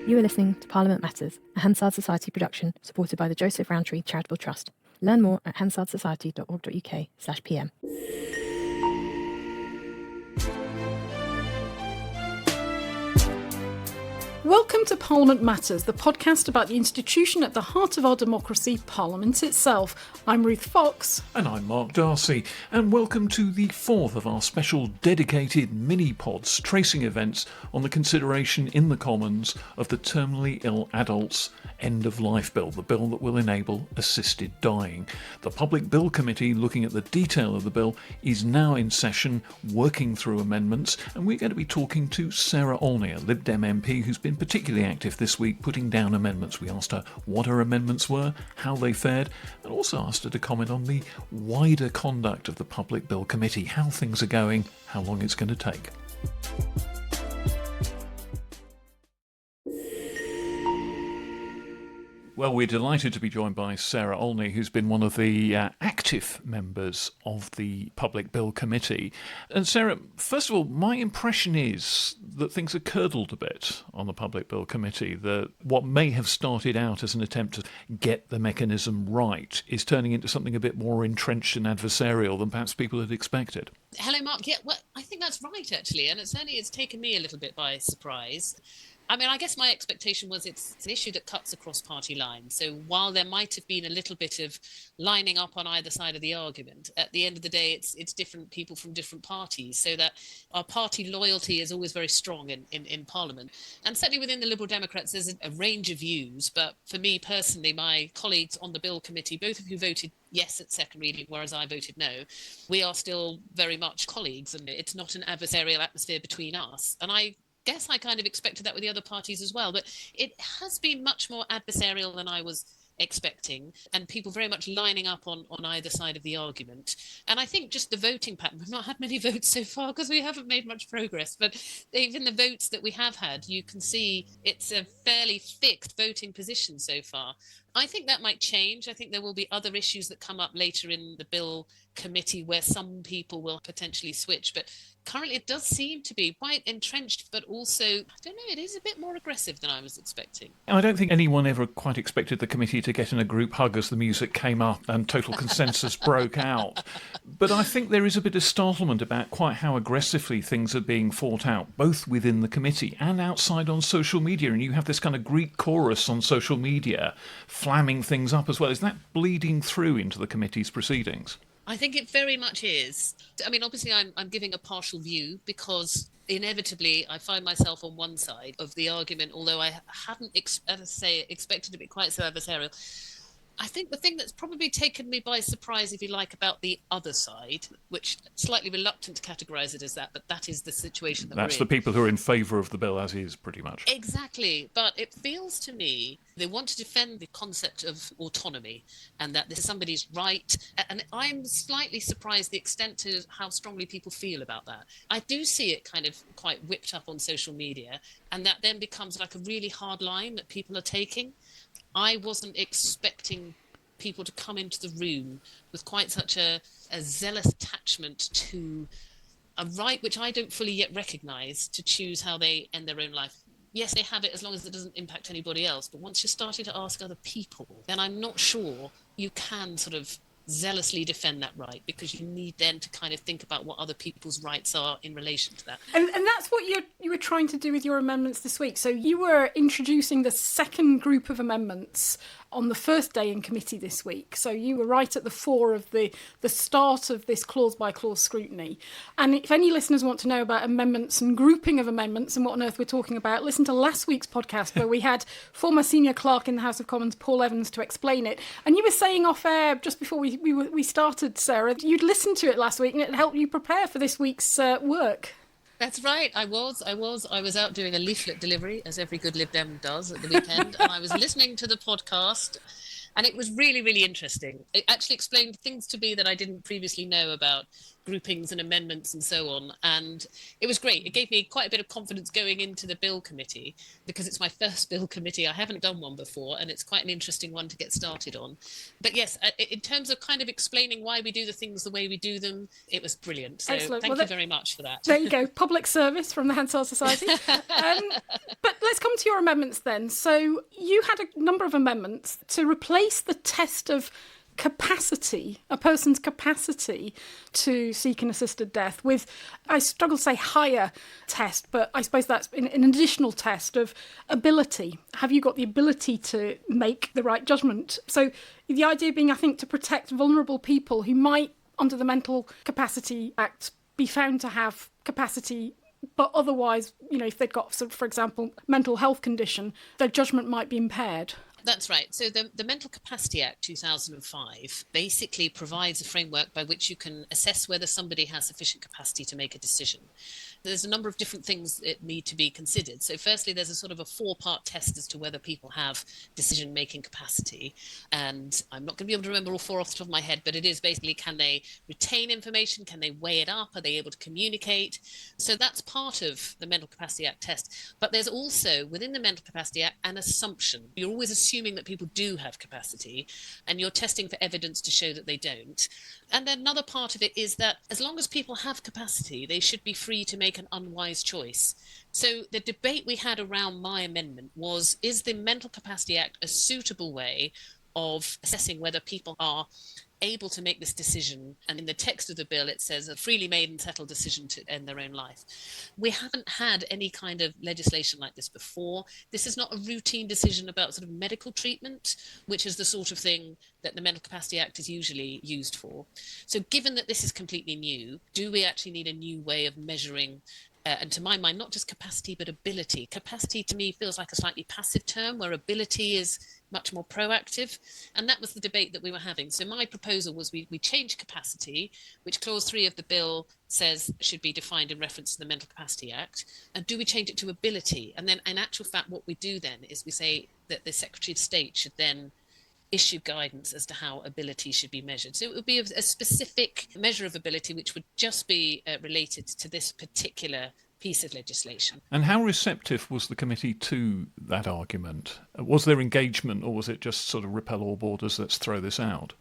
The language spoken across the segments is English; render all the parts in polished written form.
You are listening to Parliament Matters, a Hansard Society production supported by the Joseph Rowntree Charitable Trust. Learn more at hansardsociety.org.uk/pm. Welcome to Parliament Matters, the podcast about the institution at the heart of our democracy, Parliament itself. I'm Ruth Fox. And I'm Mark Darcy. And welcome to the fourth of our special dedicated mini-pods tracing events on the consideration in the Commons of the Terminally Ill Adults End-of-Life Bill, the bill that will enable assisted dying. The Public Bill Committee, looking at the detail of the bill, is now in session, working through amendments, and we're going to be talking to Sarah Olney, a Lib Dem MP who's been particularly active this week putting down amendments. We asked her what her amendments were, how they fared, and also asked her to comment on the wider conduct of the Public Bill Committee, how things are going, how long it's going to take. Well, we're delighted to be joined by Sarah Olney, who's been one of the active members of the Public Bill Committee. And Sarah, first of all, my impression is that things are curdled a bit on the Public Bill Committee, that what may have started out as an attempt to get the mechanism right is turning into something a bit more entrenched and adversarial than perhaps people had expected. Hello, Mark. Yeah, well, I think that's right, actually. And it's taken me a little bit by surprise. I mean, I guess my expectation was it's an issue that cuts across party lines. So while there might have been a little bit of lining up on either side of the argument, at the end of the day, it's different people from different parties, so that our party loyalty is always very strong in Parliament. And certainly within the Liberal Democrats, there's a range of views. But for me personally, my colleagues on the Bill Committee, both of who voted yes at second reading, whereas I voted no, we are still very much colleagues, and it's not an adversarial atmosphere between us. And I guess I kind of expected that with the other parties as well, but it has been much more adversarial than I was expecting, and people very much lining up on either side of the argument. And I think just the voting pattern, we've not had many votes so far because we haven't made much progress, but even the votes that we have had, you can see it's a fairly fixed voting position so far. I think that might change. I think there will be other issues that come up later in the Bill Committee where some people will potentially switch, but currently it does seem to be quite entrenched, but also, I don't know, it is a bit more aggressive than I was expecting. I don't think anyone ever quite expected the committee to get in a group hug as the music came up and total consensus broke out. But I think there is a bit of startlement about quite how aggressively things are being fought out, both within the committee and outside on social media. And you have this kind of Greek chorus on social media flamming things up as well. Is that bleeding through into the committee's proceedings? I think it very much is. I mean, obviously, I'm giving a partial view because inevitably I find myself on one side of the argument, although I hadn't, expected to be quite so adversarial. I think the thing that's probably taken me by surprise, if you like, about the other side, which slightly reluctant to categorise it as that, but that is the situation that That's we're in. the people who are in favour of the bill as is, pretty much. Exactly. But it feels to me they want to defend the concept of autonomy and that this is somebody's right. And I'm slightly surprised the extent to how strongly people feel about that. I do see it kind of quite whipped up on social media, and that then becomes like a really hard line that people are taking. I wasn't expecting people to come into the room with quite such a zealous attachment to a right which I don't fully yet recognise, to choose how they end their own life. Yes, they have it as long as it doesn't impact anybody else, but once you're starting to ask other people, then I'm not sure you can sort of zealously defend that right, because you need then to kind of think about what other people's rights are in relation to that. And that's what you were trying to do with your amendments this week. So you were introducing the second group of amendments on the first day in committee this week. So you were right at the fore of the start of this clause-by-clause scrutiny. And if any listeners want to know about amendments and grouping of amendments and what on earth we're talking about, listen to last week's podcast where we had former senior clerk in the House of Commons, Paul Evans, to explain it. And you were saying off air, just before we started, Sarah, you'd listened to it last week and it helped you prepare for this week's work. That's right. I was out doing a leaflet delivery, as every good Lib Dem does at the weekend, and I was listening to the podcast, and it was really, really interesting. It actually explained things to me that I didn't previously know about groupings and amendments and so on. And it was great. It gave me quite a bit of confidence going into the Bill Committee, because it's my first Bill Committee. I haven't done one before, and it's quite an interesting one to get started on. But yes, in terms of kind of explaining why we do the things the way we do them, it was brilliant. So Excellent. thank you very much for that. There you go. Public service from the Hansard Society. But let's come to your amendments then. So you had a number of amendments to replace the test of capacity, a person's capacity to seek an assisted death, with, I struggle to say higher test, but I suppose that's an additional test of ability. Have you got the ability to make the right judgment? So the idea being, I think, to protect vulnerable people who might, under the Mental Capacity Act, be found to have capacity, but otherwise, if they've got, for example, mental health condition, their judgment might be impaired. That's right. So the Mental Capacity Act 2005 basically provides a framework by which you can assess whether somebody has sufficient capacity to make a decision. There's a number of different things that need to be considered. So firstly, there's a sort of a 4-part test as to whether people have decision-making capacity. And I'm not going to be able to remember all 4 off the top of my head, but it is basically, can they retain information? Can they weigh it up? Are they able to communicate? So that's part of the Mental Capacity Act test. But there's also, within the Mental Capacity Act, an assumption. You're always assuming that people do have capacity, and you're testing for evidence to show that they don't. And then another part of it is that as long as people have capacity, they should be free to make an unwise choice. So the debate we had around my amendment was, is the Mental Capacity Act a suitable way of assessing whether people are able to make this decision? And in the text of the bill, it says a freely made and settled decision to end their own life. We haven't had any kind of legislation like this before. This is not a routine decision about sort of medical treatment, which is the sort of thing that the Mental Capacity Act is usually used for. So given that this is completely new, do we actually need a new way of measuring and to my mind, not just capacity, but ability? Capacity to me feels like a slightly passive term, where ability is much more proactive. And that was the debate that we were having. So my proposal was we change capacity, which clause 3 of the bill says should be defined in reference to the Mental Capacity Act. And do we change it to ability? And then in actual fact, what we do then is we say that the Secretary of State should then issue guidance as to how ability should be measured. So it would be a specific measure of ability which would just be related to this particular piece of legislation. And how receptive was the committee to that argument? Was there engagement, or was it just sort of repel all borders, let's throw this out?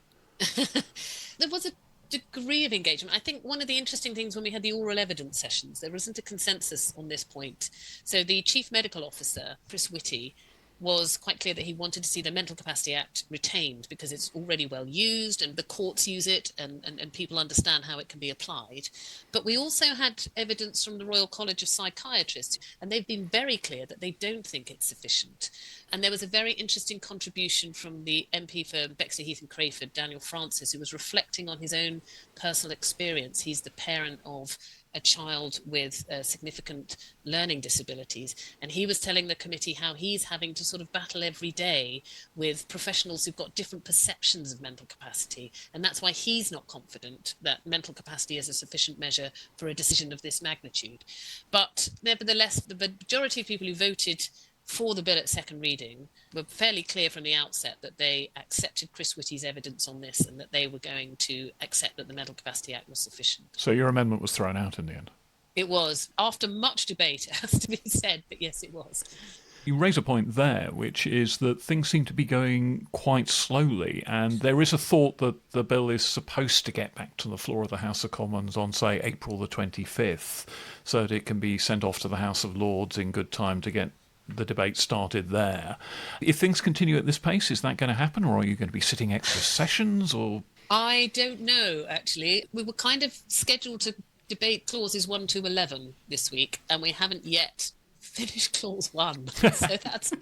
There was a degree of engagement. I think one of the interesting things when we had the oral evidence sessions, there wasn't a consensus on this point. So the Chief Medical Officer, Chris Whitty, was quite clear that he wanted to see the Mental Capacity Act retained because it's already well used and the courts use it and people understand how it can be applied. But we also had evidence from the Royal College of Psychiatrists, and they've been very clear that they don't think it's sufficient. And there was a very interesting contribution from the MP for Bexley Heath and Crayford, Daniel Francis, who was reflecting on his own personal experience. He's the parent of a child with significant learning disabilities. And he was telling the committee how he's having to sort of battle every day with professionals who've got different perceptions of mental capacity. And that's why he's not confident that mental capacity is a sufficient measure for a decision of this magnitude. But nevertheless, the majority of people who voted for the bill at second reading were fairly clear from the outset that they accepted Chris Whitty's evidence on this and that they were going to accept that the Mental Capacity Act was sufficient. So your amendment was thrown out in the end? It was, after much debate, it has to be said, but yes, it was. You raise a point there, which is that things seem to be going quite slowly, and there is a thought that the bill is supposed to get back to the floor of the House of Commons on, say, April the 25th, so that it can be sent off to the House of Lords in good time to get the debate started there. If things continue at this pace, is that going to happen, or are you going to be sitting extra sessions? Or I don't know, actually. We were kind of scheduled to debate clauses 1 to 11 this week, and we haven't yet finished clause 1. So that's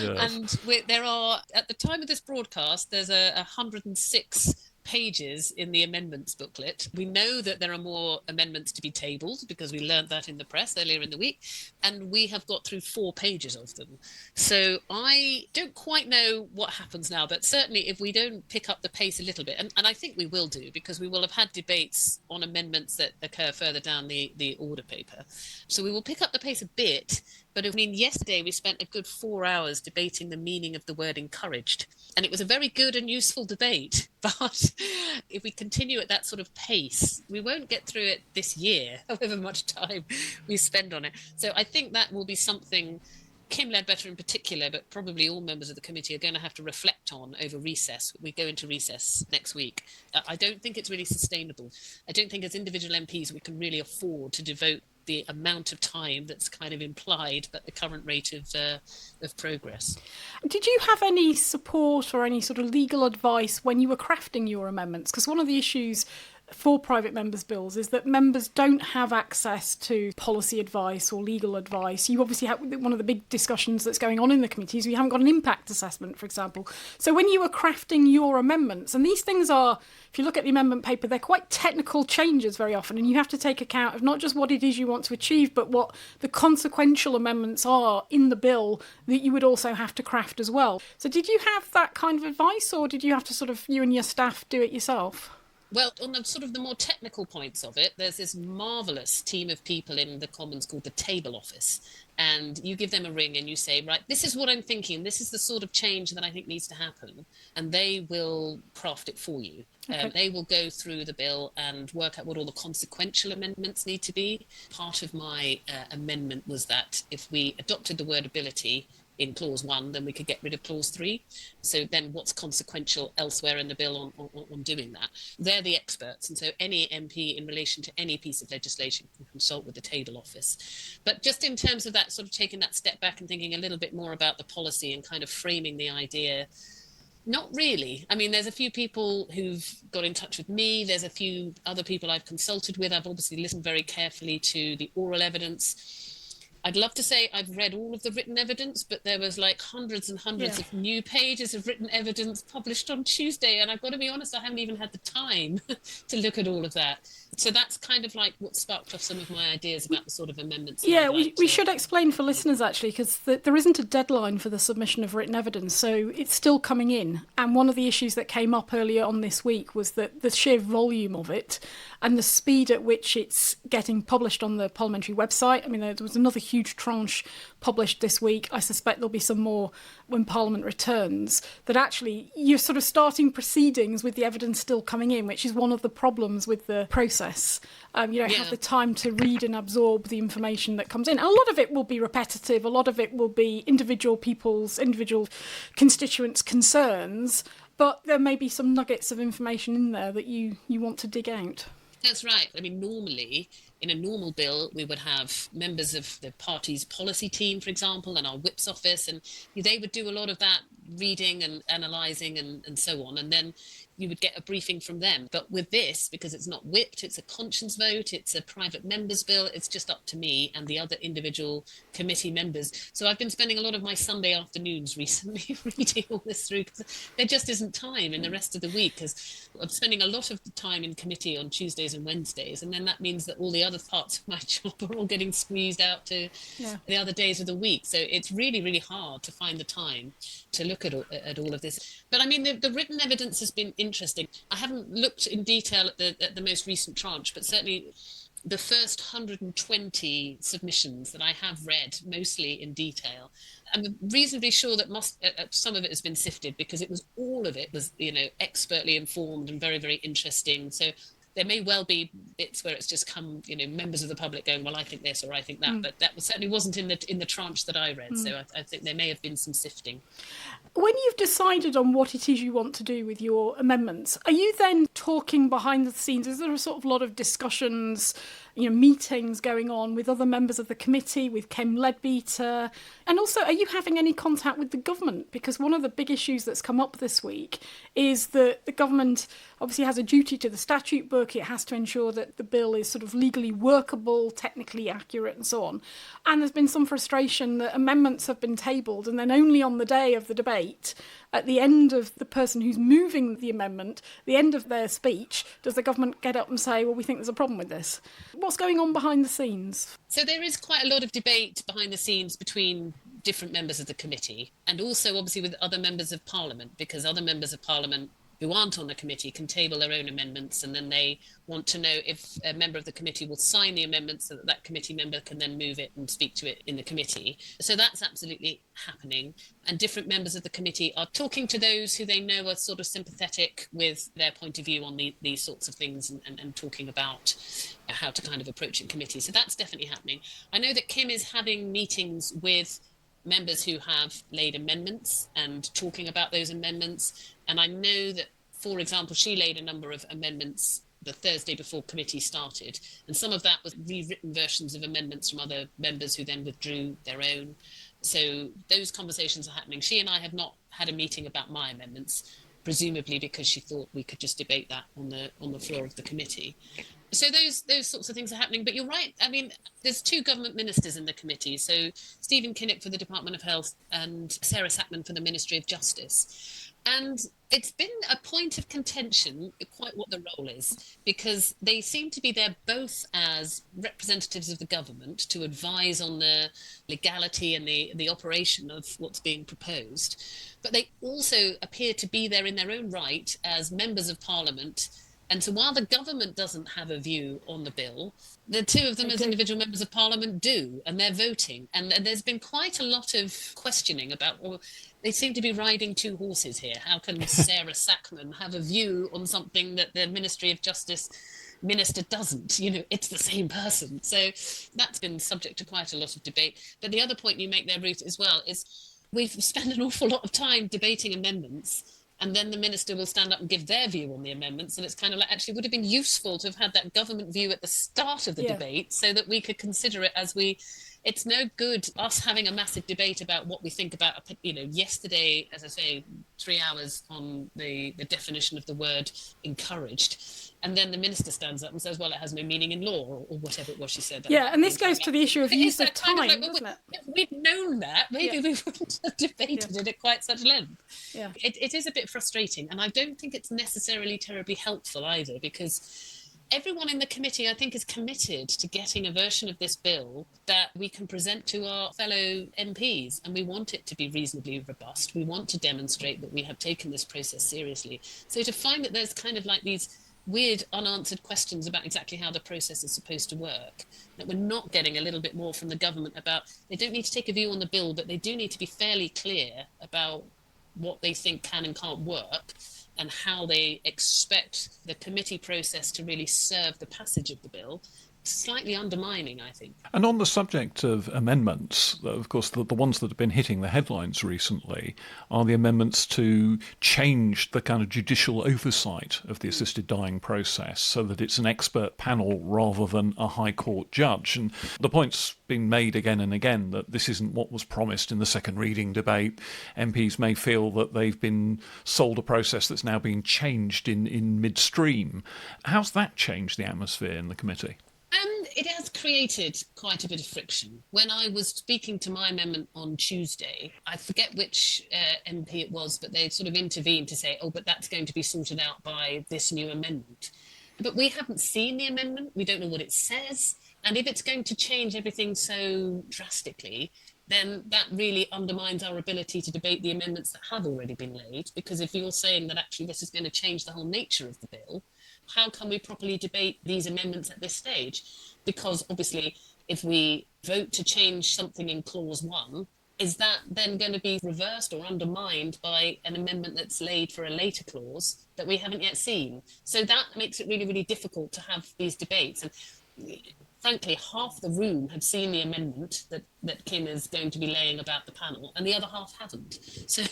yes. And there are, at the time of this broadcast, there's 106 pages in the amendments booklet. We know that there are more amendments to be tabled because we learned that in the press earlier in the week, and we have got through 4 pages of them. So I don't quite know what happens now, but certainly if we don't pick up the pace a little bit, and I think we will do, because we will have had debates on amendments that occur further down the order paper. So we will pick up the pace a bit. But I mean, yesterday we spent a good 4 hours debating the meaning of the word encouraged. And it was a very good and useful debate. But if we continue at that sort of pace, we won't get through it this year, however much time we spend on it. So I think that will be something Kim Ledbetter in particular, but probably all members of the committee are going to have to reflect on over recess. We go into recess next week. I don't think it's really sustainable. I don't think as individual MPs we can really afford to devote the amount of time that's kind of implied, but the current rate of progress. Did you have any support or any sort of legal advice when you were crafting your amendments? Because one of the issues for private members' bills is that members don't have access to policy advice or legal advice. You obviously have one of the big discussions that's going on in the committees. You haven't got an impact assessment, for example. So when you were crafting your amendments, and these things are, if you look at the amendment paper, they're quite technical changes very often, and you have to take account of not just what it is you want to achieve, but what the consequential amendments are in the bill that you would also have to craft as well. So did you have that kind of advice, or did you have to sort of, you and your staff, do it yourself? Well, on the sort of the more technical points of it, there's this marvellous team of people in the Commons called the Table Office. And you give them a ring and you say, right, this is what I'm thinking. This is the sort of change that I think needs to happen. And they will craft it for you. Okay. They will go through the bill and work out what all the consequential amendments need to be. Part of my amendment was that if we adopted the word ability in clause 1, then we could get rid of clause 3. So then what's consequential elsewhere in the bill on doing that? They're the experts, and so any MP in relation to any piece of legislation can consult with the Table Office. But just in terms of that, sort of taking that step back and thinking a little bit more about the policy and kind of framing the idea, not really. I mean, there's a few people who've got in touch with me. There's a few other people I've consulted with. I've obviously listened very carefully to the oral evidence. I'd love to say I've read all of the written evidence, but there was like hundreds and hundreds of new pages of written evidence published on Tuesday. And I've got to be honest, I haven't even had the time to look at all of that. So that's kind of like what sparked off some of my ideas about the sort of amendments. Yeah, we should explain for listeners, actually, because there isn't a deadline for the submission of written evidence, so it's still coming in. And one of the issues that came up earlier on this week was that the sheer volume of it and the speed at which it's getting published on the parliamentary website. I mean, there was another huge tranche published this week. I suspect there'll be some more when Parliament returns, that actually you're sort of starting proceedings with the evidence still coming in, which is one of the problems with the process. You don't have the time to read and absorb the information that comes in. And a lot of it will be repetitive. A lot of it will be individual constituents' concerns, but there may be some nuggets of information in there that you want to dig out. That's right. I mean, normally, in a normal bill, we would have members of the party's policy team, for example, and our whip's office, and they would do a lot of that reading and analysing and so on, and then you would get a briefing from them. But with this, because it's not whipped, it's a conscience vote, it's a private member's bill, it's just up to me and the other individual committee members. So I've been spending a lot of my Sunday afternoons recently reading all this through, because there just isn't time in the rest of the week, because I'm spending a lot of the time in committee on Tuesdays and Wednesdays, and then that means that all the other parts of my job are all getting squeezed out to the other days of the week. So it's really, really hard to find the time to look at all of this. But I mean, the written evidence has been interesting. I haven't looked in detail at the most recent tranche, but certainly the first 120 submissions that I have read, mostly in detail, I'm reasonably sure that some of it has been sifted, because all of it was expertly informed and very, very interesting. So there may well be bits where it's just come, members of the public going, well, I think this or I think that, but that certainly wasn't in the tranche that I read. So I think there may have been some sifting. When you've decided on what it is you want to do with your amendments, are you then talking behind the scenes? Is there a sort of lot of discussions, meetings going on with other members of the committee, with Kem Leadbeater? And also, are you having any contact with the government? Because one of the big issues that's come up this week is that the government obviously has a duty to the statute book. It has to ensure that the bill is sort of legally workable, technically accurate and so on. And there's been some frustration that amendments have been tabled, and then only on the day of the debate, at the end of the person who's moving the amendment, the end of their speech, does the government get up and say, well, we think there's a problem with this? What's going on behind the scenes? So there is quite a lot of debate behind the scenes between different members of the committee, and also obviously with other members of Parliament, because other members of Parliament who aren't on the committee can table their own amendments, and then they want to know if a member of the committee will sign the amendment so that that committee member can then move it and speak to it in the committee. So that's absolutely happening. And different members of the committee are talking to those who they know are sort of sympathetic with their point of view on these sorts of things, and talking about how to kind of approach it in committee. So that's definitely happening. I know that Kim is having meetings with members who have laid amendments and talking about those amendments. And I know that, for example, she laid a number of amendments the Thursday before committee started. And some of that was rewritten versions of amendments from other members who then withdrew their own. So those conversations are happening. She and I have not had a meeting about my amendments, presumably because she thought we could just debate that on the floor of the committee. So those sorts of things are happening. But you're right. I mean, there's 2 government ministers in the committee. So Stephen Kinnock for the Department of Health and Sarah Sackman for the Ministry of Justice. And it's been a point of contention, quite what the role is, because they seem to be there both as representatives of the government to advise on the legality and the operation of what's being proposed. But they also appear to be there in their own right as members of Parliament. And so while the government doesn't have a view on the bill, the 2 of them as individual members of Parliament do, and they're voting. And there's been quite a lot of questioning about, well, they seem to be riding 2 horses here. How can Sarah Sackman have a view on something that the Ministry of Justice minister doesn't? It's the same person. So that's been subject to quite a lot of debate. But the other point you make there, Ruth, as well, is we've spent an awful lot of time debating amendments, and then the minister will stand up and give their view on the amendments. And it's kind of like, actually, it would have been useful to have had that government view at the start of the debate so that we could consider it as we... It's no good us having a massive debate about what we think about, yesterday, as I say, 3 hours on the definition of the word encouraged. And then the minister stands up and says, well, it has no meaning in law, or whatever it was she said. And this goes to the issue of use of time, doesn't it? If we'd known that, maybe we wouldn't have debated it at quite such length. Yeah. It is a bit frustrating, and I don't think it's necessarily terribly helpful either, because everyone in the committee, I think, is committed to getting a version of this bill that we can present to our fellow MPs, and we want it to be reasonably robust. We want to demonstrate that we have taken this process seriously. So to find that there's kind of like these weird unanswered questions about exactly how the process is supposed to work, that we're not getting a little bit more from the government about, they don't need to take a view on the bill, but they do need to be fairly clear about what they think can and can't work, and how they expect the committee process to really serve the passage of the bill, slightly undermining, I think. And on the subject of amendments, of course, the ones that have been hitting the headlines recently are the amendments to change the kind of judicial oversight of the assisted dying process so that it's an expert panel rather than a High Court judge. And the point's been made again and again that this isn't what was promised in the second reading debate. MPs may feel that they've been sold a process that's now being changed in midstream. How's that changed the atmosphere in the committee? It has created quite a bit of friction. When I was speaking to my amendment on Tuesday, I forget which MP it was, but they sort of intervened to say, but that's going to be sorted out by this new amendment. But we haven't seen the amendment. We don't know what it says. And if it's going to change everything so drastically, then that really undermines our ability to debate the amendments that have already been laid. Because if you're saying that actually this is going to change the whole nature of the bill, how can we properly debate these amendments at this stage? Because obviously, if we vote to change something in clause 1, is that then going to be reversed or undermined by an amendment that's laid for a later clause that we haven't yet seen? So that makes it really, really difficult to have these debates. And frankly, half the room have seen the amendment that Kim is going to be laying about the panel, and the other half haven't. So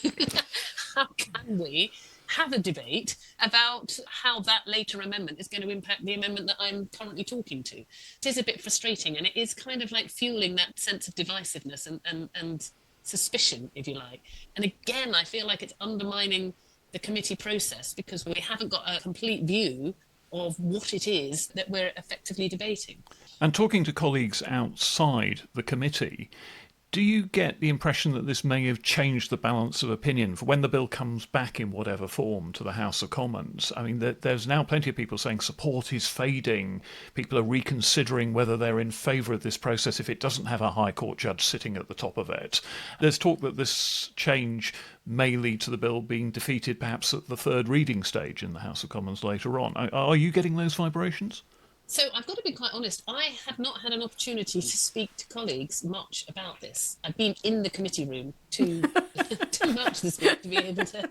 how can we have a debate about how that later amendment is going to impact the amendment that I'm currently talking to? It is a bit frustrating, and it is kind of like fueling that sense of divisiveness and suspicion, if you like. And again, I feel like it's undermining the committee process because we haven't got a complete view of what it is that we're effectively debating. And talking to colleagues outside the committee, do you get the impression that this may have changed the balance of opinion for when the bill comes back in whatever form to the House of Commons? I mean, there's now plenty of people saying support is fading. People are reconsidering whether they're in favour of this process if it doesn't have a High Court judge sitting at the top of it. There's talk that this change may lead to the bill being defeated perhaps at the third reading stage in the House of Commons later on. Are you getting those vibrations? So I've got to be quite honest, I have not had an opportunity to speak to colleagues much about this. I've been in the committee room too much this week to be able to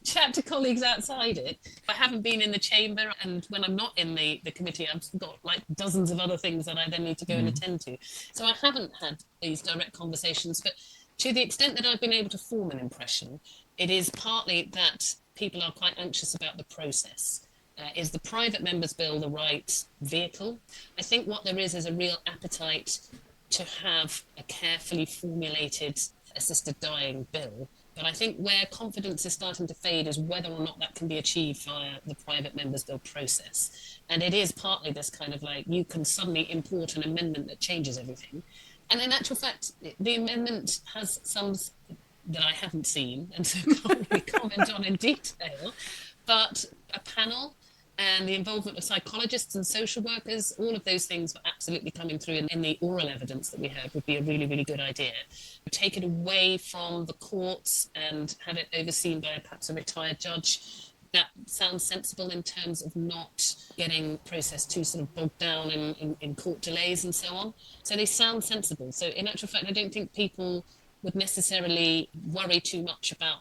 chat to colleagues outside it. I haven't been in the chamber, and when I'm not in the committee, I've got like dozens of other things that I then need to go and attend to. So I haven't had these direct conversations, but to the extent that I've been able to form an impression, it is partly that people are quite anxious about the process. Is the private members' bill the right vehicle? I think what there is a real appetite to have a carefully formulated assisted dying bill. But I think where confidence is starting to fade is whether or not that can be achieved via the private members' bill process. And it is partly this kind of like, you can suddenly import an amendment that changes everything. And in actual fact, the amendment has some that I haven't seen, and so can't really comment on in detail. But a panel and the involvement of psychologists and social workers, all of those things were absolutely coming through in the oral evidence that we heard would be a really, really good idea. Take it away from the courts and have it overseen by perhaps a retired judge. That sounds sensible in terms of not getting process too sort of bogged down in court delays and so on. So they sound sensible. So in actual fact, I don't think people would necessarily worry too much about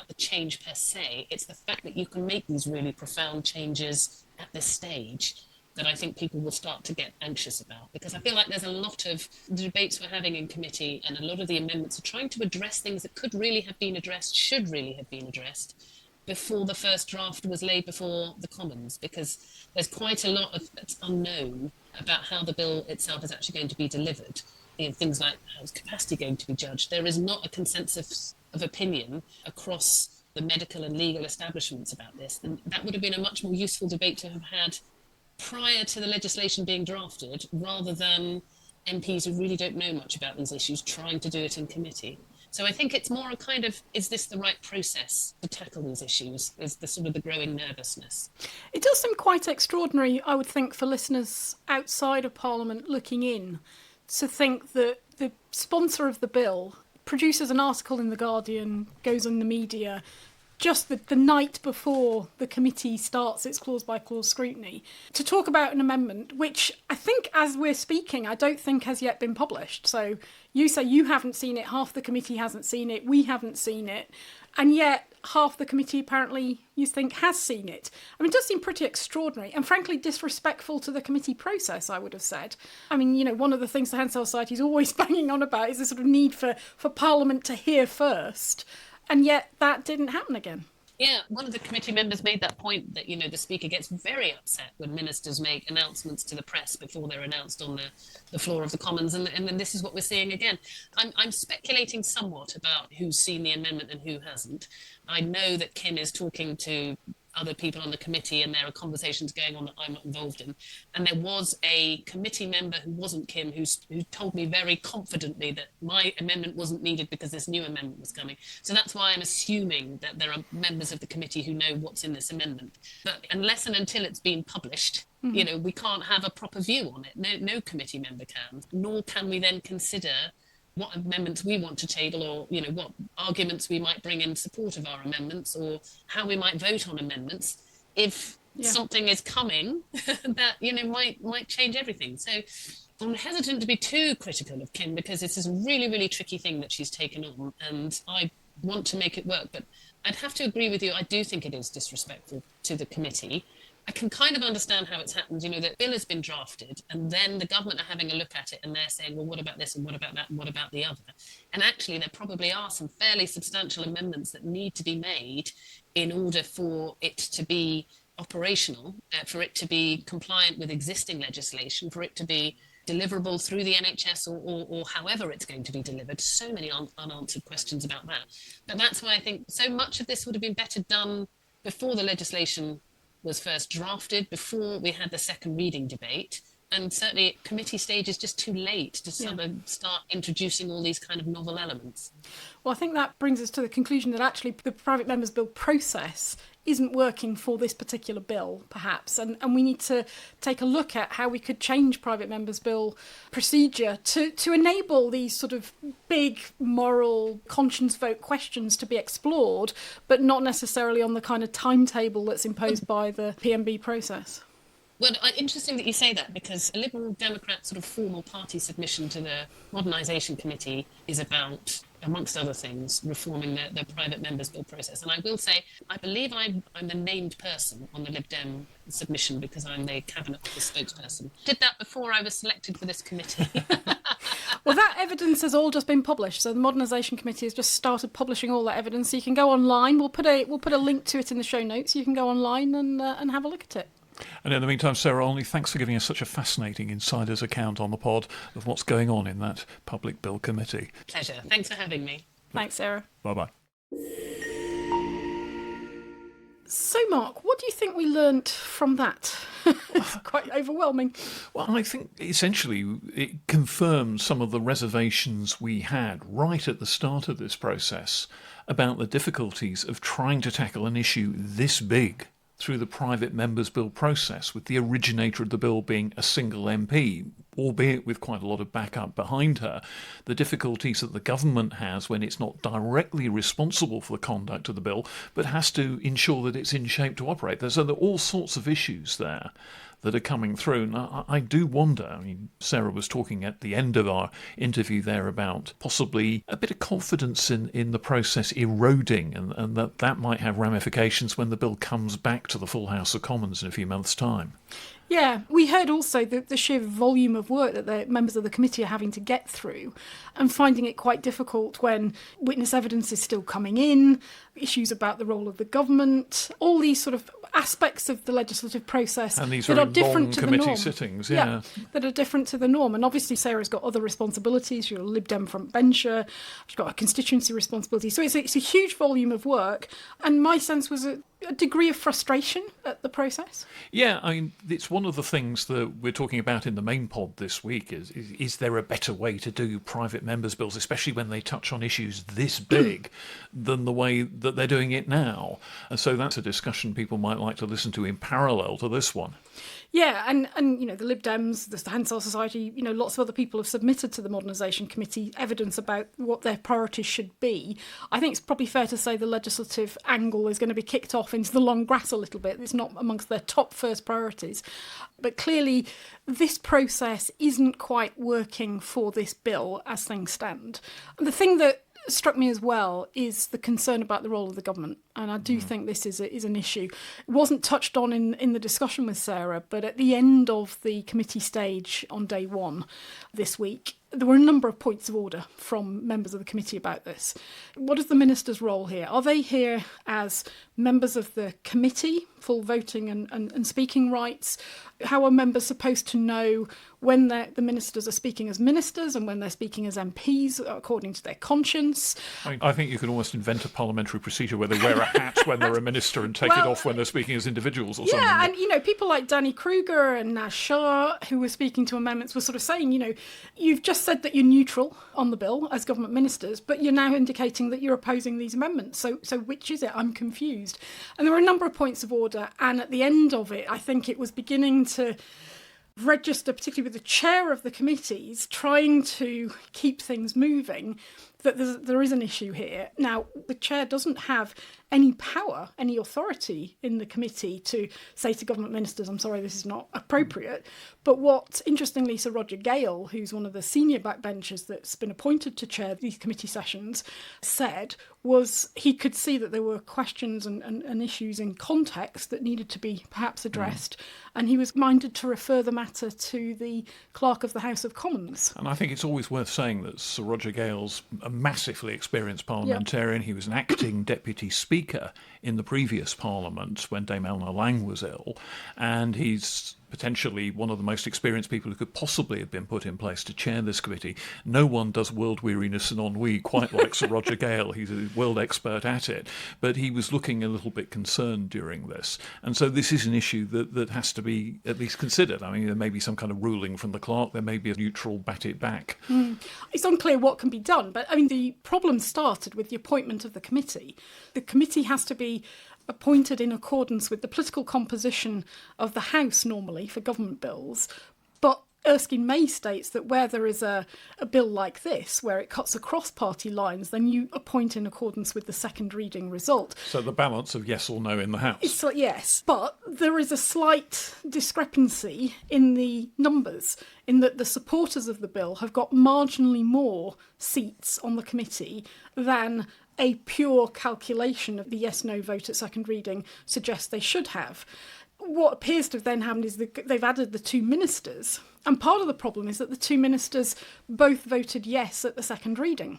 the change per se. It's the fact that you can make these really profound changes at this stage that I think people will start to get anxious about, because I feel like there's a lot of the debates we're having in committee and a lot of the amendments are trying to address things that could really have been addressed, should really have been addressed before the first draft was laid before the Commons, because there's quite a lot that's unknown about how the bill itself is actually going to be delivered. You know, things like how is capacity going to be judged. There is not a consensus of opinion across the medical and legal establishments about this, and that would have been a much more useful debate to have had prior to the legislation being drafted, rather than MPs who really don't know much about these issues trying to do it in committee. So I think it's more a kind of, is this the right process to tackle these issues, is the sort of the growing nervousness. It does seem quite extraordinary, I would think, for listeners outside of Parliament looking in, to think that the sponsor of the bill produces an article in The Guardian, goes on the media, just the night before the committee starts its clause-by-clause scrutiny, to talk about an amendment, which I think, as we're speaking, I don't think has yet been published. So you say you haven't seen it, half the committee hasn't seen it, we haven't seen it, and yet half the committee apparently, you think, has seen it. I mean, it does seem pretty extraordinary and frankly disrespectful to the committee process, I would have said. I mean, you know, one of the things the Hansard Society is always banging on about is the sort of need for Parliament to hear first. And yet that didn't happen again. Yeah, one of the committee members made that point that, you know, the Speaker gets very upset when ministers make announcements to the press before they're announced on the floor of the Commons. And then this is what we're seeing again. I'm speculating somewhat about who's seen the amendment and who hasn't. I know that Kim is talking to other people on the committee, and there are conversations going on that I'm not involved in. And there was a committee member who wasn't Kim who told me very confidently that my amendment wasn't needed because this new amendment was coming. So that's why I'm assuming that there are members of the committee who know what's in this amendment. But unless and until it's been published, you know, we can't have a proper view on it. No committee member can. Nor can we then consider what amendments we want to table, or, you know, what arguments we might bring in support of our amendments, or how we might vote on amendments if something is coming that, you know, might change everything. So I'm hesitant to be too critical of Kim, because this is a really, really tricky thing that she's taken on, and I want to make it work. But I'd have to agree with you. I do think it is disrespectful to the committee. I can kind of understand how it's happened. You know, the bill has been drafted and then the government are having a look at it and they're saying, well, what about this and what about that and what about the other? And actually, there probably are some fairly substantial amendments that need to be made in order for it to be operational, for it to be compliant with existing legislation, for it to be deliverable through the NHS or however it's going to be delivered. So many unanswered questions about that. But that's why I think so much of this would have been better done before the legislation was first drafted, before we had the second reading debate. And certainly at committee stage is just too late to sort of start introducing all these kind of novel elements. Well, I think that brings us to the conclusion that actually the private members' bill process isn't working for this particular bill, perhaps. And we need to take a look at how we could change private members' bill procedure to enable these sort of big moral conscience vote questions to be explored, but not necessarily on the kind of timetable that's imposed by the PMB process. Well, interesting that you say that, because a Liberal Democrat sort of formal party submission to the Modernisation Committee is about, amongst other things, reforming the private members' bill process. And I will say, I believe I'm the named person on the Lib Dem submission because I'm the Cabinet Office spokesperson. Did that before I was selected for this committee. Well, that evidence has all just been published. So the Modernisation Committee has just started publishing all that evidence. So you can go online. We'll put a link to it in the show notes. You can go online and have a look at it. And in the meantime, Sarah Olney, thanks for giving us such a fascinating insider's account on the pod of what's going on in that Public Bill Committee. Pleasure. Thanks for having me. Thanks, Sarah. Bye-bye. So, Mark, what do you think we learnt from that? It's quite overwhelming. Well, I think essentially it confirms some of the reservations we had right at the start of this process about the difficulties of trying to tackle an issue this big through the private members' bill process, with the originator of the bill being a single MP, albeit with quite a lot of backup behind her, the difficulties that the government has when it's not directly responsible for the conduct of the bill, but has to ensure that it's in shape to operate. So there are all sorts of issues there that are coming through. And I do wonder, I mean, Sarah was talking at the end of our interview there about possibly a bit of confidence in the process eroding, and that might have ramifications when the bill comes back to the full House of Commons in a few months' time. Yeah, we heard also the sheer volume of work that the members of the committee are having to get through, and finding it quite difficult when witness evidence is still coming in, issues about the role of the government, all these sort of aspects of the legislative process and these that very are different long to the committee norm. sittings, That are different to the norm. And obviously Sarah's got other responsibilities. She's a Lib Dem frontbencher. She's got a constituency responsibility. So it's a huge volume of work. And my sense was a degree of frustration at the process. Yeah, I mean, it's one of the things that we're talking about in the main pod this week is there a better way to do private members' bills, especially when they touch on issues this big, than the way that they're doing it now? And so that's a discussion people might like to listen to in parallel to this one. Yeah, and you know, the Lib Dems, the Hansard Society, you know, lots of other people have submitted to the Modernisation Committee evidence about what their priorities should be. I think it's probably fair to say the legislative angle is going to be kicked off into the long grass a little bit. It's not amongst their top first priorities. But clearly, this process isn't quite working for this bill as things stand. The thing that struck me as well is the concern about the role of the government, and I do think this is an issue. It wasn't touched on in the discussion with Sarah, but at the end of the committee stage on day one this week, there were a number of points of order from members of the committee about this. What is the minister's role here? Are they here as members of the committee, full voting and speaking rights? How are members supposed to know when the ministers are speaking as ministers and when they're speaking as MPs according to their conscience? I think you could almost invent a parliamentary procedure where they wear a hat when they're a minister and take it off when they're speaking as individuals or something. Yeah, and you know, people like Danny Kruger and Naz Shah, who were speaking to amendments, were sort of saying, you know, you've just said that you're neutral on the bill as government ministers, but you're now indicating that you're opposing these amendments. So which is it? I'm confused. And there were a number of points of order, and at the end of it, I think it was beginning to register, particularly with the chair of the committees, trying to keep things moving, that there is an issue here. Now, the chair doesn't have any power, any authority in the committee to say to government ministers, I'm sorry, this is not appropriate. But what, interestingly, Sir Roger Gale, who's one of the senior backbenchers that's been appointed to chair these committee sessions, said was he could see that there were questions and issues in context that needed to be perhaps addressed. And he was minded to refer the matter to the clerk of the House of Commons. And I think it's always worth saying that Sir Roger Gale's a massively experienced parliamentarian. He was an acting deputy speaker in the previous parliament when Dame Eleanor Lang was ill, and he's potentially one of the most experienced people who could possibly have been put in place to chair this committee. No one does world weariness and ennui quite like Sir Roger Gale. He's a world expert at it. But he was looking a little bit concerned during this. And so this is an issue that has to be at least considered. I mean, there may be some kind of ruling from the clerk. There may be a neutral bat it back. It's unclear what can be done. But, I mean, the problem started with the appointment of the committee. The committee has to be appointed in accordance with the political composition of the House normally for government bills, but Erskine May states that where there is a bill like this, where it cuts across party lines, then you appoint in accordance with the second reading result. So the balance of yes or no in the House. It's like, yes, but there is a slight discrepancy in the numbers, in that the supporters of the bill have got marginally more seats on the committee than a pure calculation of the yes-no vote at second reading suggests they should have. What appears to have then happened is that they've added the two ministers, And part of the problem is that the two ministers both voted yes at the second reading.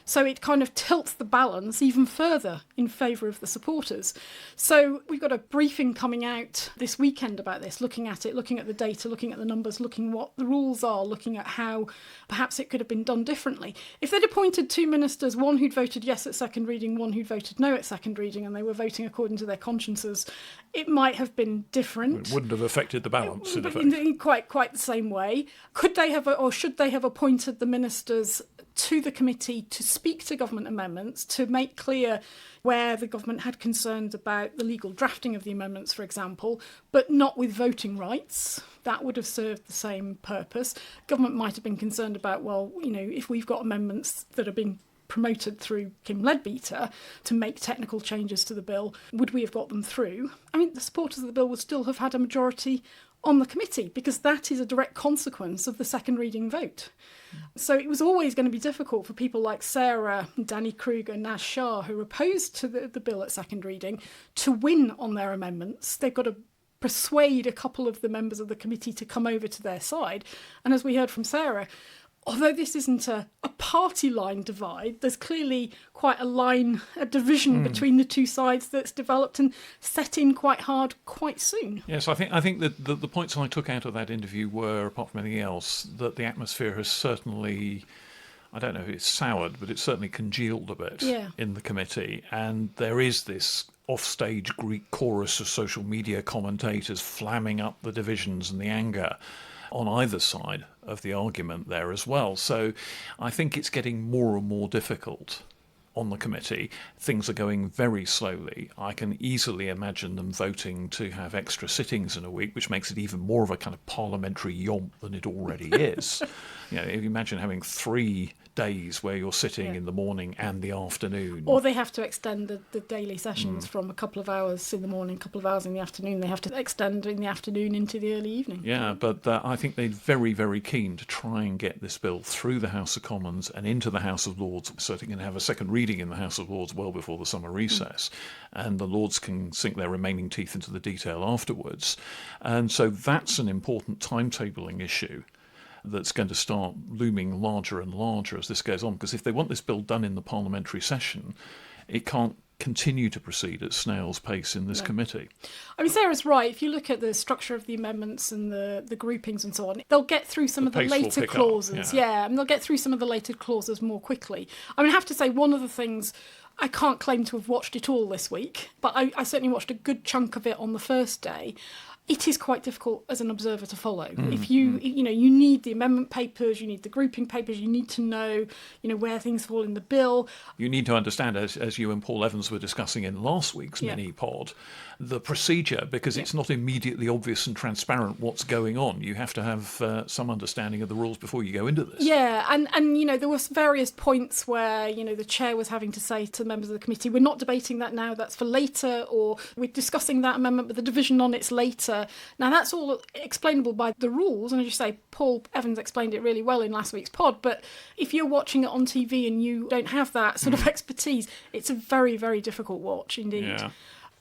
So it kind of tilts the balance even further in favour of the supporters. So we've got a briefing coming out this weekend about this, looking at it, looking at the data, looking at the numbers, looking what the rules are, looking at how perhaps it could have been done differently. If they'd appointed two ministers, one who'd voted yes at second reading, one who'd voted no at second reading, and they were voting according to their consciences, it might have been different. It wouldn't have affected the balance, in effect. In quite the same way. Could they have, or should they have appointed the ministers to the committee to speak to government amendments, to make clear where the government had concerns about the legal drafting of the amendments, for example, but not with voting rights? That would have served the same purpose. Government might have been concerned about, well, if we've got amendments that are being promoted through Kim Leadbeater to make technical changes to the bill, would we have got them through? I mean, the supporters of the bill would still have had a majority on the committee, because that is a direct consequence of the second reading vote. So it was always going to be difficult for people like Sarah, Danny Kruger, Naz Shah, who were opposed to the bill at second reading, to win on their amendments. They've got to persuade a couple of the members of the committee to come over to their side. And as we heard from Sarah, although this isn't a party line divide, there's clearly quite a division between the two sides that's developed and set in quite hard quite soon. Yes, I think that the points I took out of that interview were, apart from anything else, that the atmosphere has certainly, I don't know if it's soured, but it's certainly congealed a bit in the committee. And there is this offstage Greek chorus of social media commentators flamming up the divisions and the anger on either side of the argument there as well. So I think it's getting more and more difficult on the committee. Things are going very slowly. I can easily imagine them voting to have extra sittings in a week, which makes it even more of a kind of parliamentary yomp than it already is. If you imagine having 3 days where you're sitting in the morning and the afternoon. Or they have to extend the daily sessions from a couple of hours in the morning, a couple of hours in the afternoon. They have to extend in the afternoon into the early evening. Yeah, but I think they're very, very keen to try and get this bill through the House of Commons and into the House of Lords, so it can have a second reading in the House of Lords well before the summer recess. And the Lords can sink their remaining teeth into the detail afterwards. And so that's an important timetabling issue that's going to start looming larger and larger as this goes on, because if they want this bill done in the parliamentary session, it can't continue to proceed at snail's pace in this committee. I mean, Sarah's right. If you look at the structure of the amendments and the groupings and so on, they'll get through some of the later clauses. And they'll get through some of the later clauses more quickly. I mean, I have to say, one of the things, I can't claim to have watched it all this week, but I certainly watched a good chunk of it on the first day. It is quite difficult as an observer to follow. If you need the amendment papers, you need the grouping papers, you need to know, where things fall in the bill. You need to understand, as you and Paul Evans were discussing in last week's mini-pod, the procedure, because it's not immediately obvious and transparent what's going on. You have to have some understanding of the rules before you go into this. Yeah, and there were various points where, the chair was having to say to members of the committee, we're not debating that now, that's for later, or we're discussing that amendment, but the division on it's later. Now, that's all explainable by the rules, and as you say, Paul Evans explained it really well in last week's pod, but if you're watching it on TV and you don't have that sort of expertise, it's a very, very difficult watch indeed. Yeah.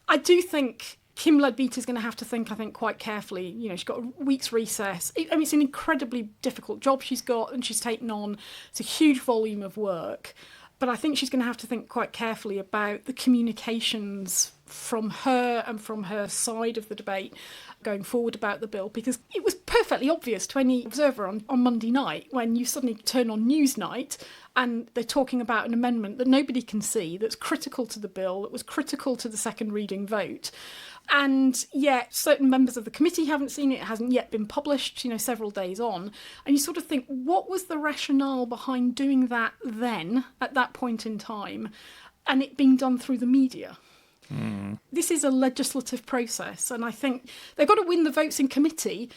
I do think Kim Leadbeater is going to have to think, quite carefully. She's got a week's recess. It's an incredibly difficult job she's got and she's taken on. It's a huge volume of work. But I think she's going to have to think quite carefully about the communications from her and from her side of the debate going forward about the bill, because it was perfectly obvious to any observer on Monday night when you suddenly turn on Newsnight and they're talking about an amendment that nobody can see, that's critical to the bill, that was critical to the second reading vote. And yet certain members of the committee haven't seen it. It hasn't yet been published, several days on. And you sort of think, what was the rationale behind doing that then, at that point in time, and it being done through the media? This is a legislative process, and I think they've got to win the votes in committee.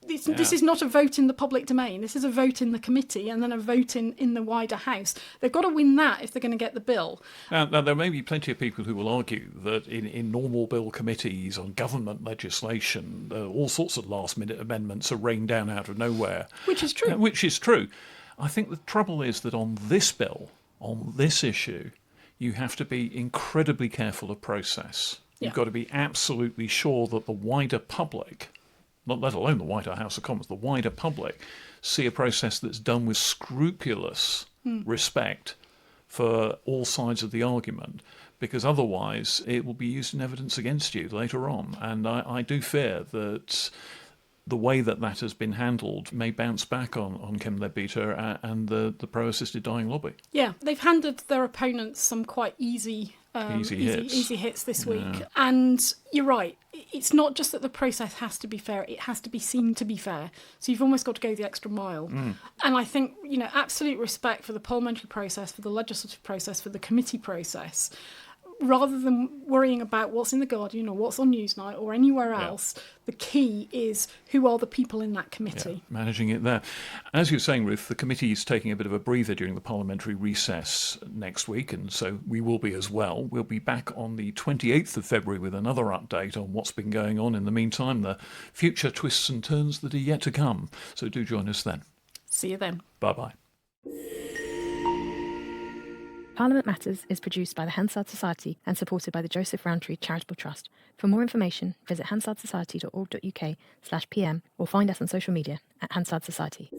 This is not a vote in the public domain. This is a vote in the committee and then a vote in the wider House. They've got to win that if they're going to get the bill. Now, there may be plenty of people who will argue that in normal bill committees on government legislation, all sorts of last-minute amendments are rained down out of nowhere. Which is true. Which is true. I think the trouble is that on this bill, on this issue, you have to be incredibly careful of process. You've got to be absolutely sure that the wider public, not let alone the wider House of Commons, the wider public, see a process that's done with scrupulous respect for all sides of the argument, because otherwise it will be used in evidence against you later on. And I do fear that the way that has been handled may bounce back on Kem Leadbeater and the pro-assisted dying lobby. Yeah, they've handed their opponents some quite easy hits this week. Yeah. And you're right, it's not just that the process has to be fair, it has to be seen to be fair. So you've almost got to go the extra mile. And I think, absolute respect for the parliamentary process, for the legislative process, for the committee process, rather than worrying about what's in The Guardian or what's on Newsnight or anywhere else, the key is who are the people in that committee. Yeah, managing it there. As you're saying, Ruth, the committee is taking a bit of a breather during the parliamentary recess next week, and so we will be as well. We'll be back on the 28th of February with another update on what's been going on in the meantime, the future twists and turns that are yet to come. So do join us then. See you then. Bye-bye. Parliament Matters is produced by the Hansard Society and supported by the Joseph Rowntree Charitable Trust. For more information, visit hansardsociety.org.uk/pm or find us on social media at Hansard Society.